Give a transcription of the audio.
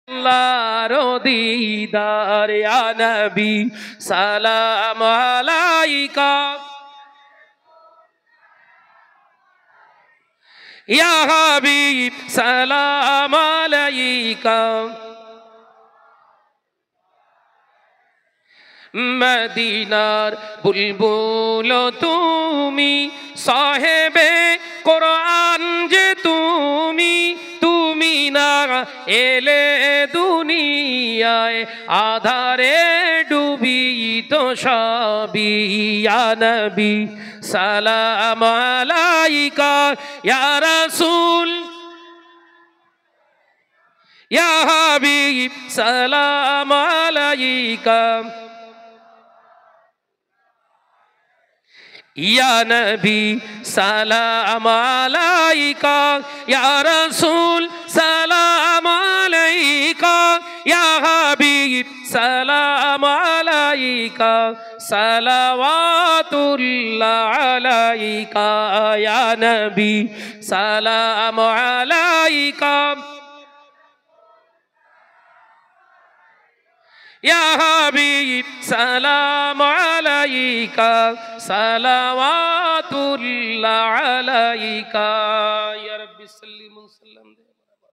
আল্লাহর দিদার ইয়া নবী সালাম আলাইকা ইয়া হাবিব সালাম আলাইকা মদিনার বুলবুল তুমি সাহেবে কোরআন যে তুমি তুমি না এলে দুনিয়ায় আধারে ডুবিত সবই ইয়া নবী সালাম আলাইকা ইয়া রাসূল ইয়া হাবিব সালাম আলাইকা ইয়া নবী সালাম আলাইকা ইয়া রাসূল সালাম আলাইকা ইয়া হাবিব সালাম আলাইকা সালাওয়াতুল্লাহ আলাইকা ইয়া নবী সালাম আলাইকা ইয়া হাবিব সালাম আলাইকা সালাওয়াতুল্লাহ আলাইকা ইয়া রাব্বি সাল্লি